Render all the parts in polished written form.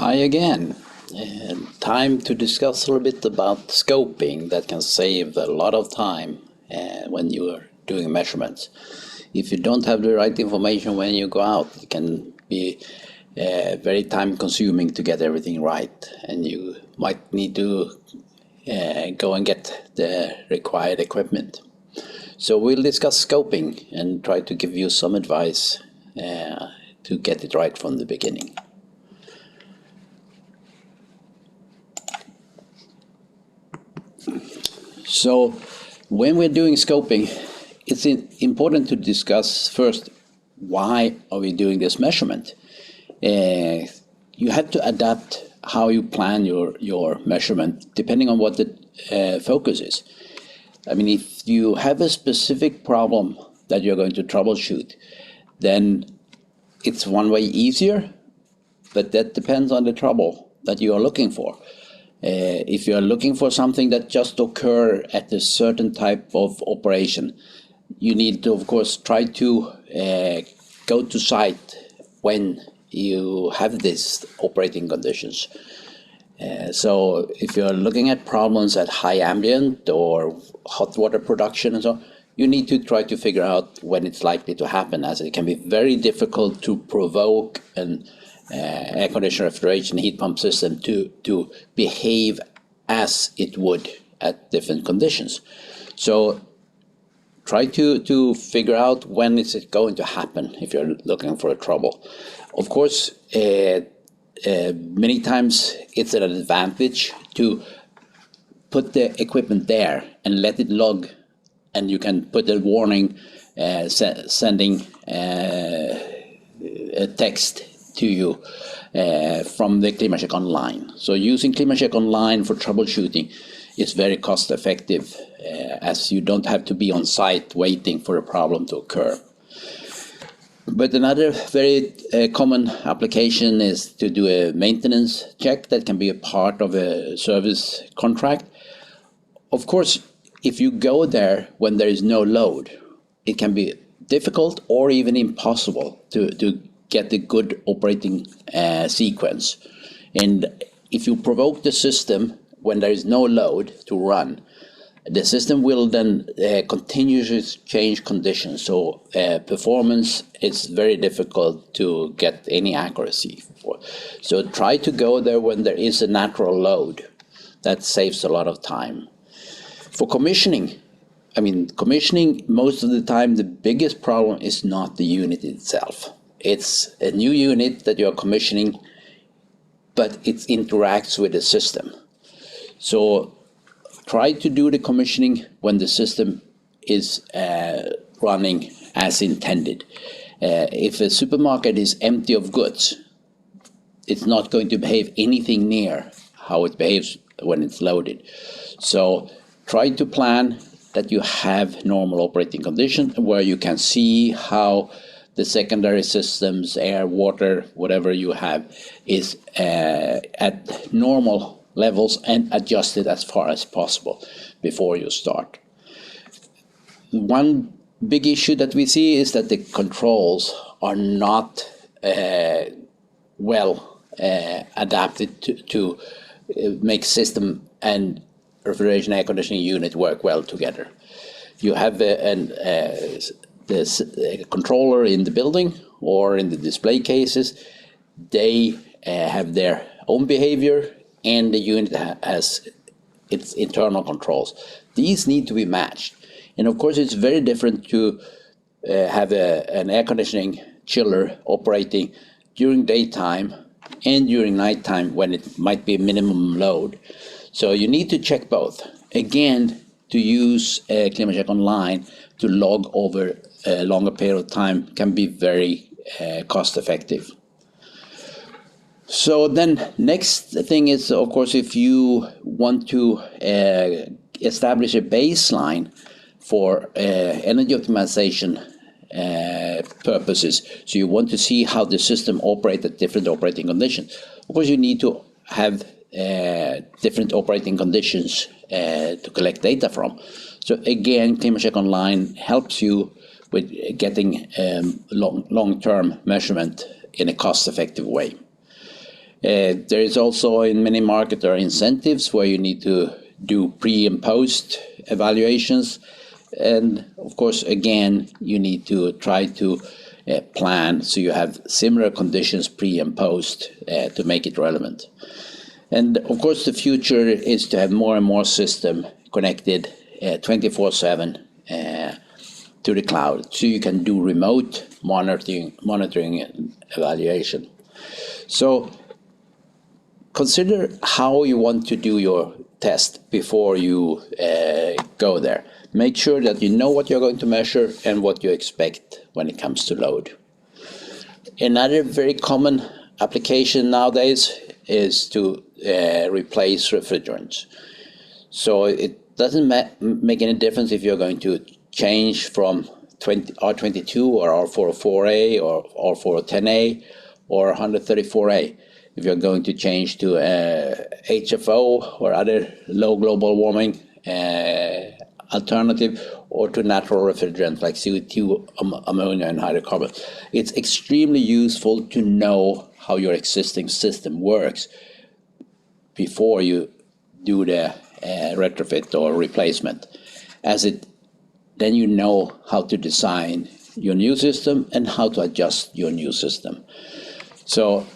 Hi again. Time to discuss a little bit about scoping that can save a lot of time when you are doing measurements. If you don't have the right information when you go out, it can be very time consuming to get everything right, and you might need to go and get the required equipment. So we'll discuss scoping and try to give you some advice to get it right from the beginning. So when we're doing scoping, it's important to discuss first, why are we doing this measurement? You have to adapt how you plan your measurement depending on what the focus is. I mean, if you have a specific problem that you're going to troubleshoot, then it's one way easier, but that depends on the trouble that you are looking for. If you are looking for something that just occur at a certain type of operation, you need to, of course, try to go to site when you have these operating conditions. So if you're looking at problems at high ambient or hot water production and so on, you need to try to figure out when it's likely to happen, as it can be very difficult to provoke an air conditioner, refrigeration, heat pump system to behave as it would at different conditions. So try to figure out when is it going to happen if you're looking for a trouble. Of course, many times it's an advantage to put the equipment there and let it log, and you can put a warning sending a text to you from the ClimaCheck Online. So using ClimaCheck Online for troubleshooting is very cost effective, as you don't have to be on site waiting for a problem to occur. But another very common application is to do a maintenance check that can be a part of a service contract. Of course, if you go there when there is no load, it can be difficult or even impossible to get a good operating sequence. And if you provoke the system when there is no load to run, the system will then continuously change conditions. So performance is very difficult to get any accuracy for. So try to go there when there is a natural load. That saves a lot of time. For commissioning, most of the time, the biggest problem is not the unit itself. It's a new unit that you're commissioning, but it interacts with the system. So try to do the commissioning when the system is running as intended. If a supermarket is empty of goods, it's not going to behave anything near how it behaves when it's loaded. So try to plan that you have normal operating conditions where you can see how the secondary systems, air, water, whatever you have, is at normal levels and adjusted as far as possible before you start. One big issue that we see is that the controls are not well adapted to make system and refrigeration air conditioning unit work well together. You have this controller in the building or in the display cases. They have their own behavior, and the unit has its internal controls. These need to be matched. And of course, it's very different to have an air conditioning chiller operating during daytime and during nighttime when it might be minimum load. So you need to check both. Again, to use ClimaCheck Online to log over a longer period of time can be very cost effective. So then next thing is, of course, if you want to establish a baseline for energy optimization purposes, so you want to see how the system operates at different operating conditions. Of course, you need to have different operating conditions to collect data from. So again, ClimaCheck Online helps you with getting long-term measurement in a cost-effective way. There is also in many markets there are incentives where you need to do pre and post evaluations. And of course, again, you need to try to plan so you have similar conditions pre and post to make it relevant. And of course, the future is to have more and more system connected 24/7 to the cloud, so you can do remote monitoring and evaluation. So consider how you want to do your test before you go there. Make sure that you know what you're going to measure and what you expect when it comes to load. Another very common application nowadays is to replace refrigerants. So it doesn't make any difference if you're going to change from R22 or R404A or R410A or 134A. If you're going to change to HFO or other low global warming alternative, or to natural refrigerants like CO2, ammonia, and hydrocarbons. It's extremely useful to know how your existing system works before you do the retrofit or replacement, then you know how to design your new system and how to adjust your new system. So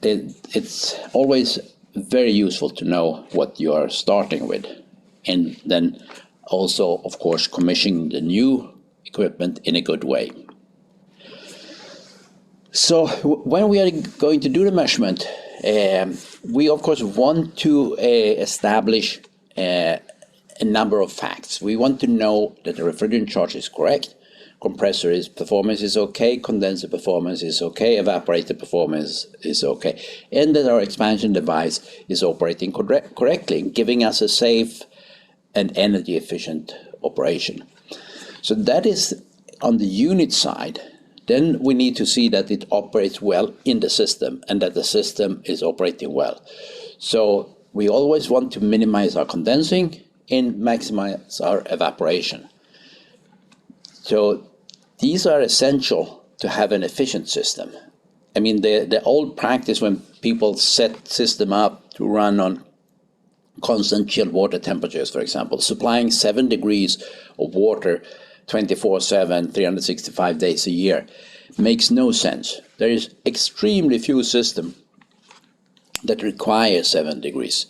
it's always very useful to know what you are starting with, and then also, of course, commissioning the new equipment in a good way. So when we are going to do the measurement, we of course want to establish a number of facts. We want to know that the refrigerant charge is correct, compressor performance is okay, condenser performance is okay, evaporator performance is okay, and that our expansion device is operating correctly, giving us a safe and energy efficient operation. So that is on the unit side. Then we need to see that it operates well in the system and that the system is operating well. So we always want to minimize our condensing and maximize our evaporation. So these are essential to have an efficient system. I mean, the old practice when people set system up to run on constant chilled water temperatures, for example, supplying 7 degrees of water 24/7, 365 days a year, makes no sense. There is extremely few systems that require 7 degrees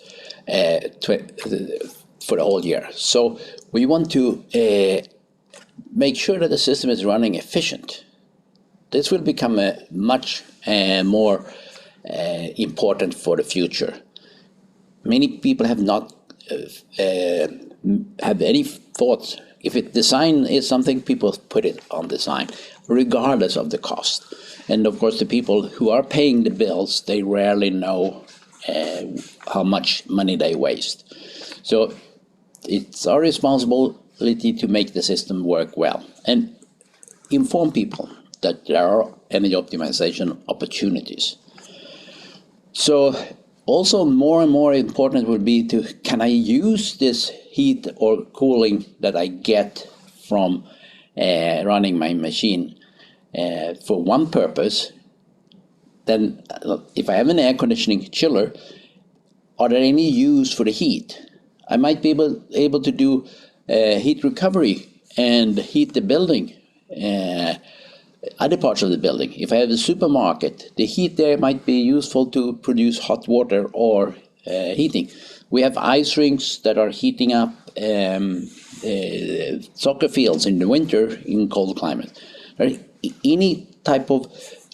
for the whole year. So we want to make sure that the system is running efficient. This will become a much more important for the future. Many people have not have any thoughts. If design is something, people put it on design, regardless of the cost. And of course, the people who are paying the bills, they rarely know how much money they waste. So it's our responsibility to make the system work well and inform people that there are energy optimization opportunities. So also more and more important would be can I use this heat or cooling that I get from running my machine for one purpose? Then if I have an air conditioning chiller, are there any use for the heat? I might be able to do heat recovery and heat the building, other parts of the building. If I have a supermarket, the heat there might be useful to produce hot water or heating. We have ice rinks that are heating up soccer fields in the winter in cold climate. Any type of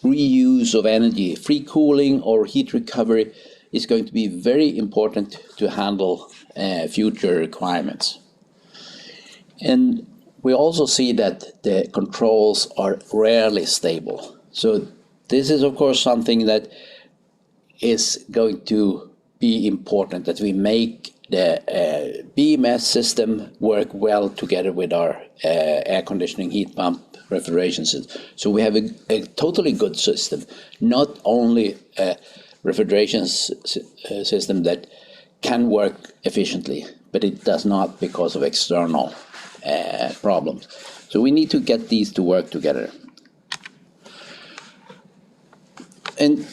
reuse of energy, free cooling or heat recovery, is going to be very important to handle future requirements. And we also see that the controls are rarely stable. So this is, of course, something that is going to be important, that we make the BMS system work well together with our air conditioning, heat pump, refrigeration system. So we have a totally good system, not only a refrigeration system that can work efficiently, but it does not because of external problems. So we need to get these to work together. And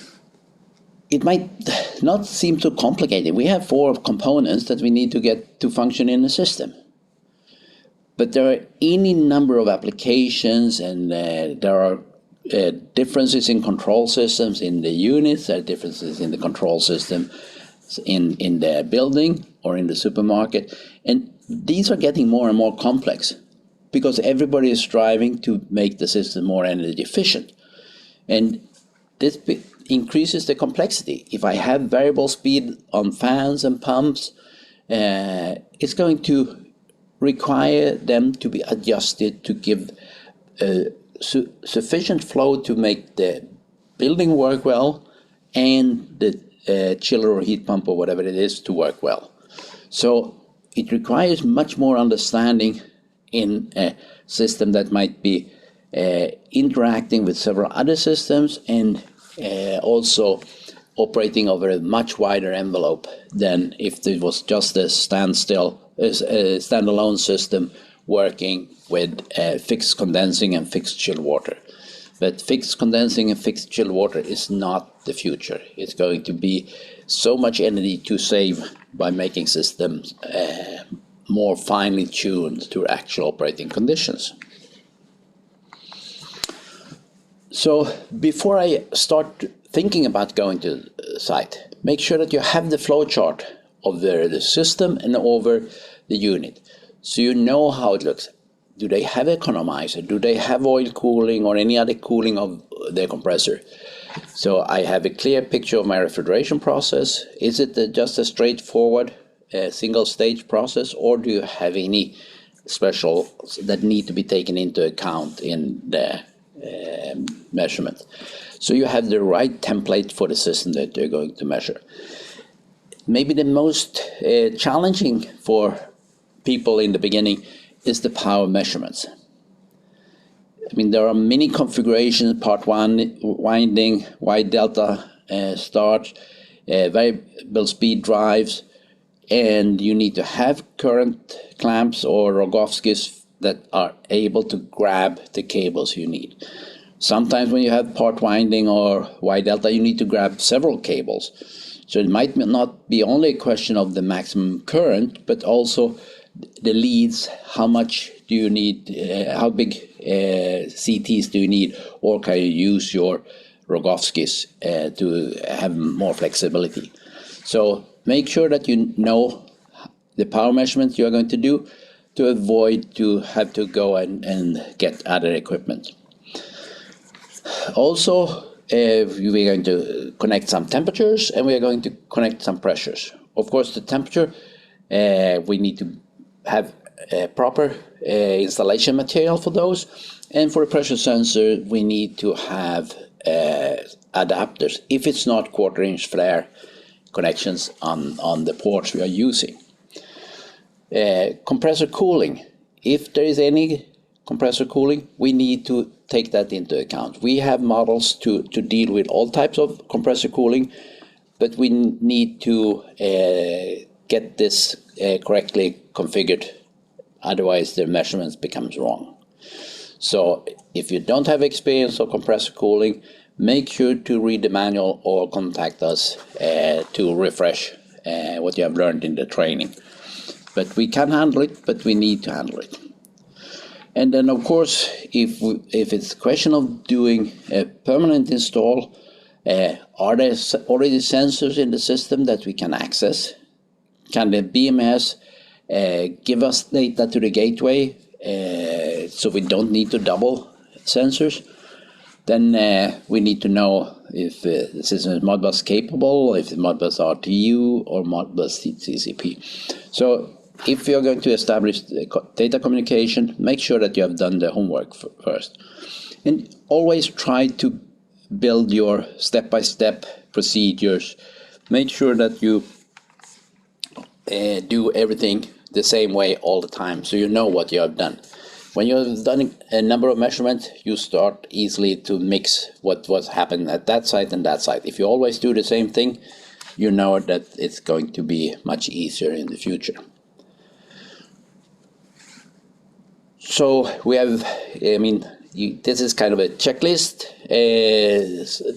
it might not seem too complicated. We have 4 components that we need to get to function in the system. But there are any number of applications, and there are differences in control systems in the units, there are differences in the control system in the building or in the supermarket. And these are getting more and more complex because everybody is striving to make the system more energy efficient. And this increases the complexity. If I have variable speed on fans and pumps, it's going to require them to be adjusted to give sufficient flow to make the building work well and the chiller or heat pump or whatever it is to work well. So it requires much more understanding in a system that might be interacting with several other systems and also operating over a much wider envelope than if it was just a standalone system working with fixed condensing and fixed chill water. But fixed condensing and fixed chill water is not the future. It's going to be so much energy to save by making systems more finely tuned to actual operating conditions. So before I start thinking about going to the site, make sure that you have the flow chart of the system and over the unit, so you know how it looks. Do they have economizer? Do they have oil cooling or any other cooling of their compressor? So I have a clear picture of my refrigeration process. Is it just a straightforward single stage process, or do you have any special that need to be taken into account in the measurement? So you have the right template for the system that you're going to measure. Maybe the most challenging for people in the beginning is the power measurements. I mean, there are many configurations: part one, winding, wide delta start, variable speed drives, and you need to have current clamps or Rogowskis that are able to grab the cables you need. Sometimes when you have part winding or wide delta, you need to grab several cables. So it might not be only a question of the maximum current, but also the leads. How much do you need? How big CTs do you need? Or can you use your Rogowskis to have more flexibility? So make sure that you know the power measurement you are going to do to avoid to have to go and get other equipment. Also, we're going to connect some temperatures and we are going to connect some pressures. Of course, the temperature, we need to have a proper installation material for those. And for a pressure sensor, we need to have adapters, if it's not quarter-inch flare connections on the ports we are using. Compressor cooling. If there is any compressor cooling, we need to take that into account. We have models to deal with all types of compressor cooling, but we need to get this correctly configured. Otherwise, the measurements becomes wrong. So if you don't have experience of compressor cooling, make sure to read the manual or contact us to refresh what you have learned in the training. But we can handle it, but we need to handle it. And then, of course, if it's a question of doing a permanent install, are there already sensors in the system that we can access? Can the BMS give us data to the gateway so we don't need to double sensors? Then we need to know if the system is Modbus capable, if it's Modbus RTU or Modbus TCP. So if you're going to establish data communication, make sure that you have done the homework first. And always try to build your step-by-step procedures. Make sure that you do everything the same way all the time, so you know what you have done. When you've done a number of measurements, you start easily to mix what was happening at that site and that site. If you always do the same thing, you know that it's going to be much easier in the future. So we have, this is kind of a checklist,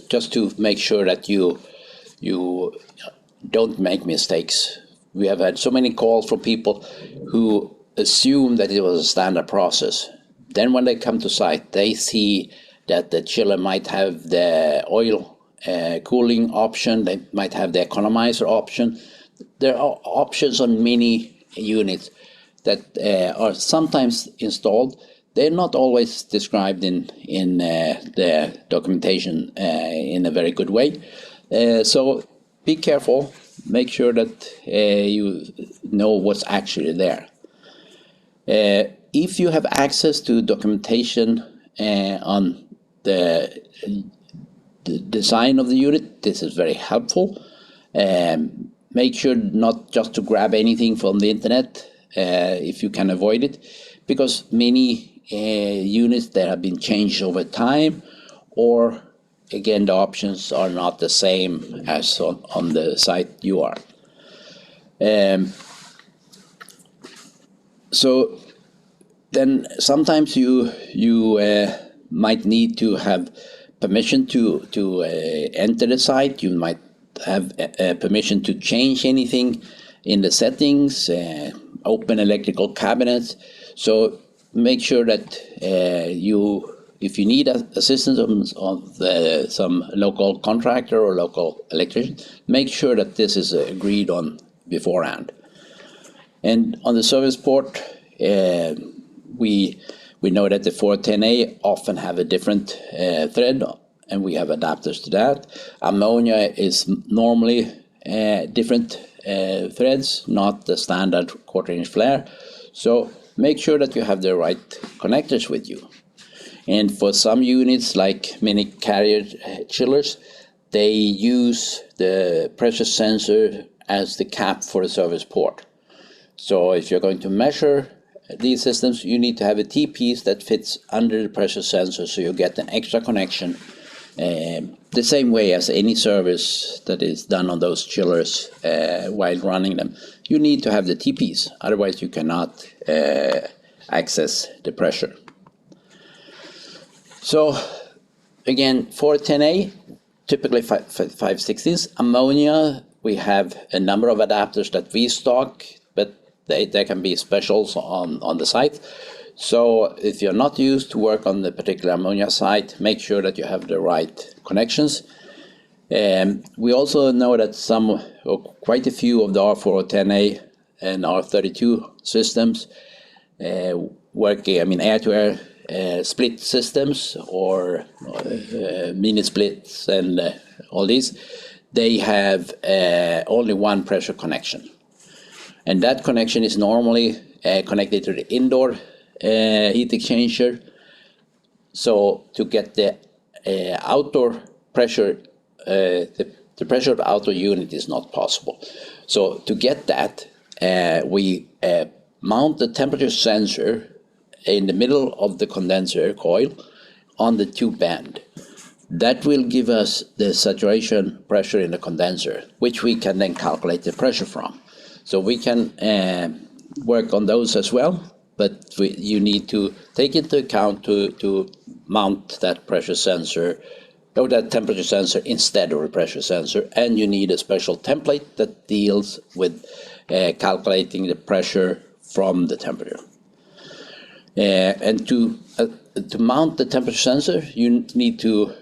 just to make sure that you you don't make mistakes. We have had so many calls from people who assume that it was a standard process. Then when they come to site, they see that the chiller might have the oil cooling option, they might have the economizer option. There are options on many units that are sometimes installed. They're not always described in the documentation in a very good way. So be careful. Make sure that you know what's actually there. If you have access to documentation on the design of the unit, this is very helpful. Make sure not just to grab anything from the internet if you can avoid it, because many units that have been changed over time, or again the options are not the same as on the site you are. So then sometimes you might need to have permission to enter the site. You might have permission to change anything in the settings, open electrical cabinets. So make sure that if you need assistance of some local contractor or local electrician, make sure that this is agreed on beforehand. And on the service port, we know that the 410A often have a different thread, and we have adapters to that. Ammonia is normally different threads, not the standard quarter-inch flare. So make sure that you have the right connectors with you. And for some units, like many carrier chillers, they use the pressure sensor as the cap for the service port. So if you're going to measure these systems, you need to have a T-piece that fits under the pressure sensor, so you get an extra connection, the same way as any service that is done on those chillers while running them. You need to have the T-piece, otherwise you cannot access the pressure. So again, 410A, typically 5/16. Ammonia, we have a number of adapters that we stock, but there can be specials on the site. So if you're not used to work on the particular ammonia site, make sure that you have the right connections. We also know that quite a few of the R410A and R32 systems working, air-to-air split systems or mini splits and all these, they have only one pressure connection. And that connection is normally connected to the indoor heat exchanger. So to get the outdoor pressure, the pressure of the outdoor unit is not possible. So to get that, we mount the temperature sensor in the middle of the condenser coil on the tube band. That will give us the saturation pressure in the condenser, which we can then calculate the pressure from. So we can work on those as well, but you need to take into account to mount that pressure sensor or that temperature sensor instead of a pressure sensor, and you need a special template that deals with calculating the pressure from the temperature. And to mount the temperature sensor, you need to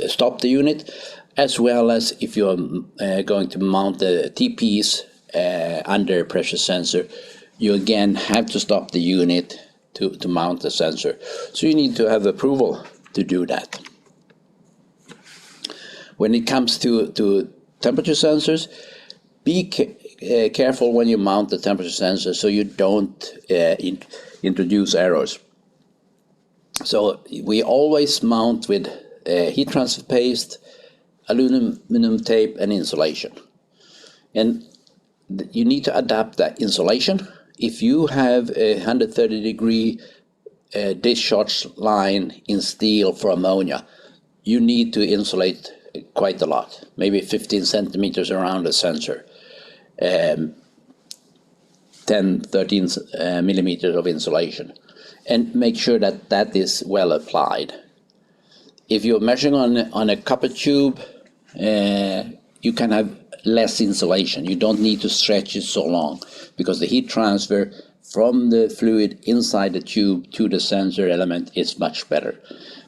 stop the unit, as well as if you're going to mount the T-piece under a pressure sensor, you again have to stop the unit to mount the sensor. So you need to have approval to do that. When it comes to temperature sensors, be careful when you mount the temperature sensor so you don't introduce errors. So we always mount with heat transfer paste, aluminum tape, and insulation. And you need to adapt that insulation. If you have a 130-degree discharge line in steel for ammonia, you need to insulate quite a lot, maybe 15 centimeters around the sensor. 10, 13 millimeters of insulation, and make sure that that is well applied. if you're measuring on a copper tube, you can have less insulation. You don't need to stretch it so long because the heat transfer from the fluid inside the tube to the sensor element is much better.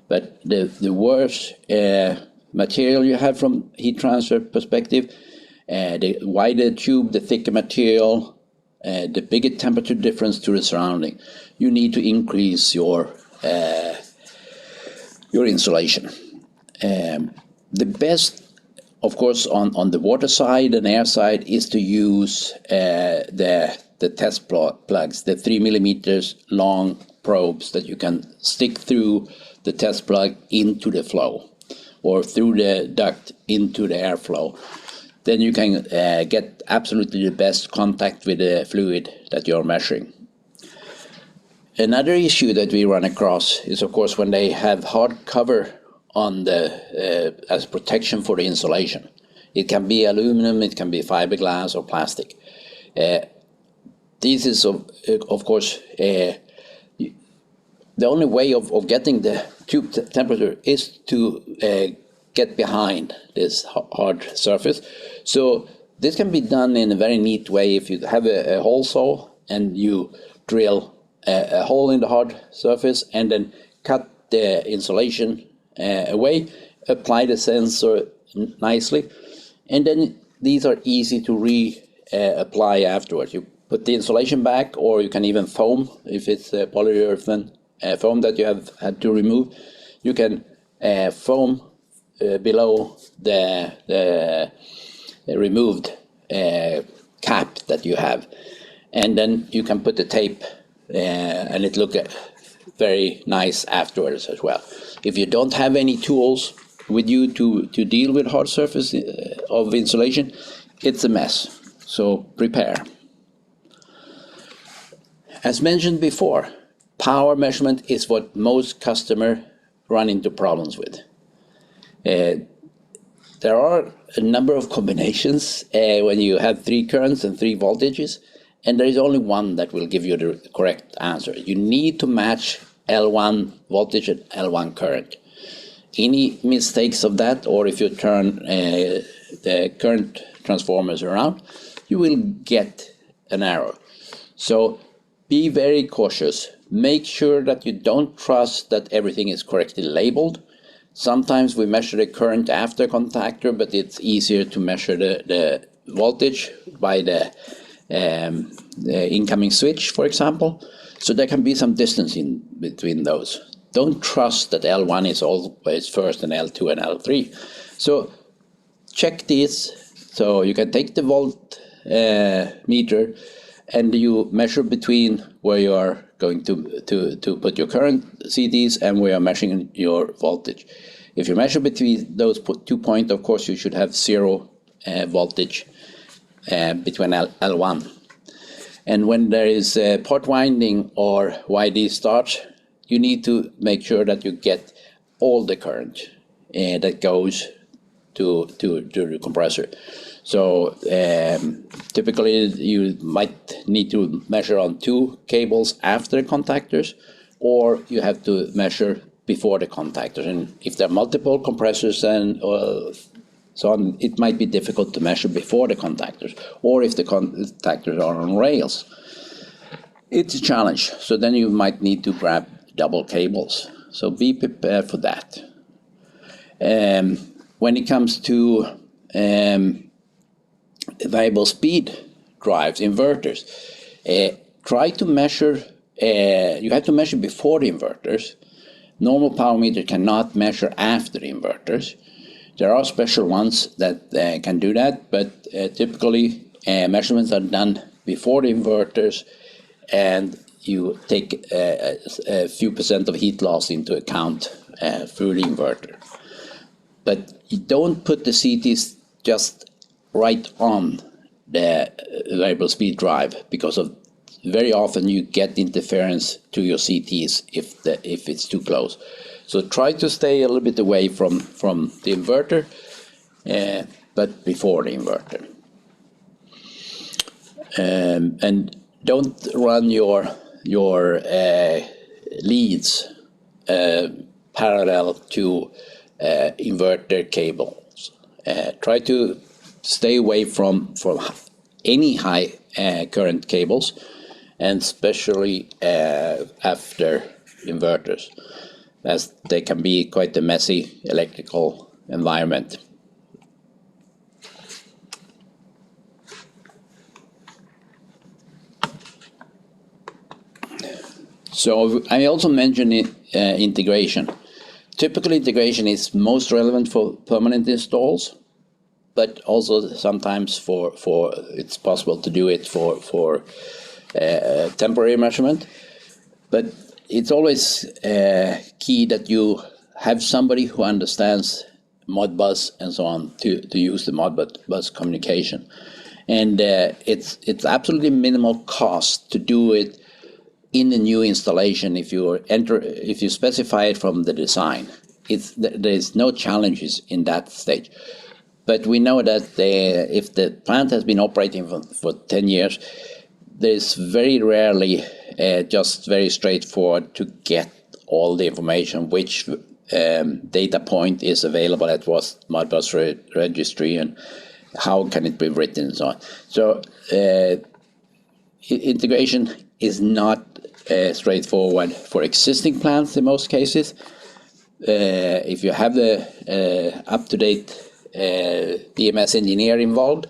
But the worse material you have from heat transfer perspective, the wider tube, the thicker material, the bigger temperature difference to the surrounding, you need to increase your insulation. The best, of course, on the water side and air side is to use the test plugs, the 3 millimeters long probes that you can stick through the test plug into the flow or through the duct into the airflow. Then you can get absolutely the best contact with the fluid that you're measuring. Another issue that we run across is, of course, when they have hard cover on the as protection for the insulation. It can be aluminum, it can be fiberglass or plastic. This is, of course, the only way of getting the tube temperature is to get behind this hard surface. So this can be done in a very neat way. If you have a hole saw and you drill a hole in the hard surface and then cut the insulation away, apply the sensor nicely, and then these are easy to apply afterwards. You put the insulation back, or you can even foam, if it's a polyurethane foam that you have had to remove. You can foam below the removed cap that you have, and then you can put the tape and it look very nice afterwards as well. If you don't have any tools with you to deal with hard surface of insulation, it's a mess. So prepare. As mentioned before, power measurement is what most customers run into problems with. There are a number of combinations when you have 3 currents and 3 voltages, and there is only one that will give you the correct answer. You need to match L1 voltage and L1 current. Any mistakes of that, or if you turn the current transformers around, you will get an error. So be very cautious. Make sure that you don't trust that everything is correctly labeled. Sometimes we measure the current after contactor, but it's easier to measure the voltage by the incoming switch, for example. So there can be some distance in between those. Don't trust that L1 is always first and L2 and L3. So check this. So you can take the volt meter and you measure between where you are going to put your current CTs and where you're measuring your voltage. If you measure between those 2 points, of course, you should have 0 voltage between L1. And when there is a pot winding or YD start, you need to make sure that you get all the current that goes to the compressor. So typically you might need to measure on 2 cables after the contactors, or you have to measure before the contactors. And if there are multiple compressors and so on, it might be difficult to measure before the contactors, or if the contactors are on rails. It's a challenge. So then you might need to grab double cables. So be prepared for that. When it comes to variable speed drives, inverters, try to measure, you have to measure before the inverters. Normal power meter cannot measure after the inverters. There are special ones that can do that, but typically measurements are done before the inverters, and you take a few percent of heat loss into account through the inverter. But you don't put the CTs just right on the variable speed drive, because of very often you get interference to your CTs if it's too close. So try to stay a little bit away from the inverter, but before the inverter. And don't run your leads parallel to inverter cables. Try to stay away from any high current cables, and especially after inverters, as they can be quite a messy electrical environment. So I also mentioned integration. Typical integration is most relevant for permanent installs, but also sometimes for it's possible to do it for temporary measurement. But it's always key that you have somebody who understands Modbus and so on to use the Modbus communication. And it's absolutely minimal cost to do it in the new installation if you specify it from the design. There's no challenges in that stage. But we know that if the plant has been operating for 10 years, there's very rarely just very straightforward to get all the information, which data point is available at what Modbus registry and how can it be written and so on. So integration is not straightforward for existing plants in most cases. If you have the up-to-date BMS engineer involved,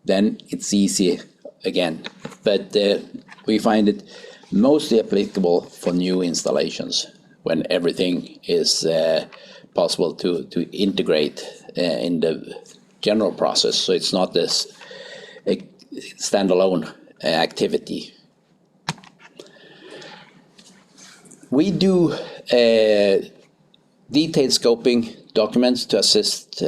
then it's easy again. But we find it mostly applicable for new installations when everything is possible to integrate in the general process. So it's not this standalone activity. We do detailed scoping documents to assist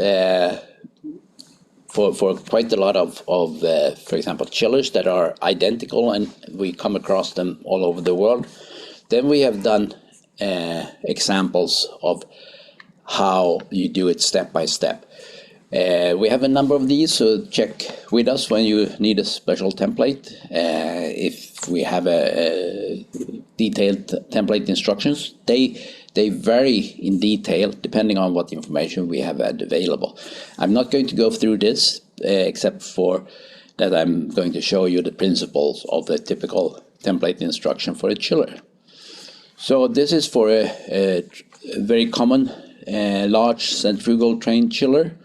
for quite a lot of for example, chillers that are identical, and we come across them all over the world. Then we have done examples of how you do it step by step. We have a number of these, so check with us when you need a special template. If we have a detailed template instructions, they vary in detail depending on what information we have had available. I'm not going to go through this except for that I'm going to show you the principles of the typical template instruction for a chiller. So this is for a very common large centrifugal train chiller,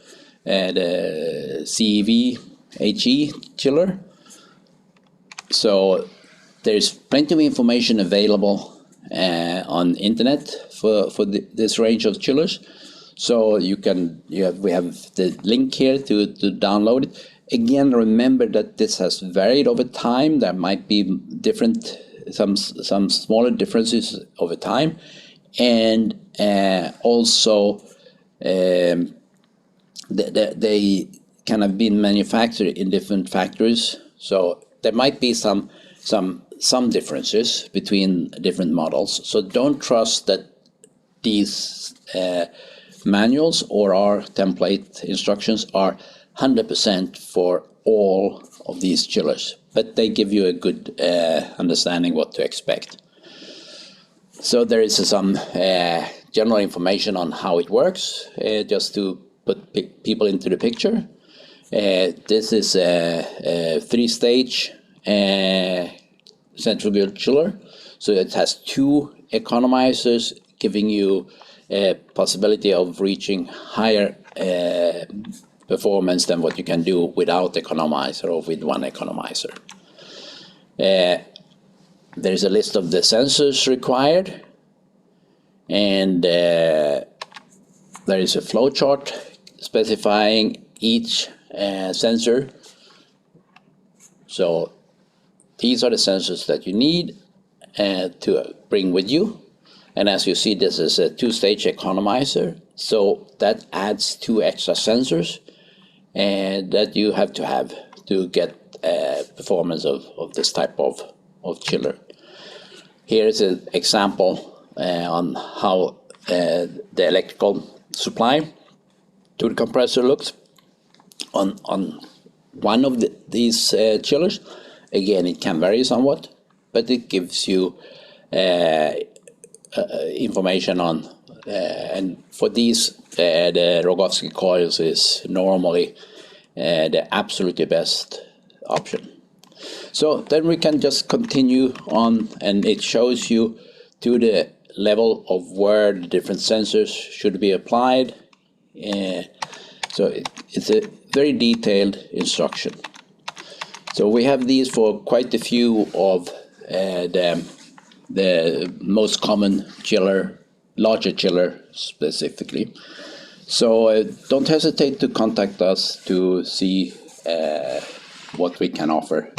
the CEV HE chiller. So there's plenty of information available on internet for this range of chillers. So we have the link here to download it. Again, remember that this has varied over time. There might be some smaller differences over time, and also they kind of been manufactured in different factories. So there might be some differences between different models. So don't trust that these manuals or our template instructions are 100% for all of these chillers, but they give you a good understanding what to expect. So there is some general information on how it works, just to put people into the picture. This is a 3-stage centrifugal chiller. So it has 2 economizers, giving you a possibility of reaching higher performance than what you can do without economizer or with 1 economizer. There's a list of the sensors required, and there is a flow chart specifying each sensor. So these are the sensors that you need to bring with you. And as you see, this is a 2-stage economizer. So that adds 2 extra sensors that you have to get performance of this type of chiller. Here is an example on how the electrical supply to the compressor looks on one of these chillers. Again, it can vary somewhat, but it gives you information on and for these, the Rogowski coils is normally the absolutely best option. So then we can just continue on, and it shows you to the level of where the different sensors should be applied. So it's a very detailed instruction. So we have these for quite a few of the most common chiller, larger chiller specifically. So don't hesitate to contact us to see what we can offer.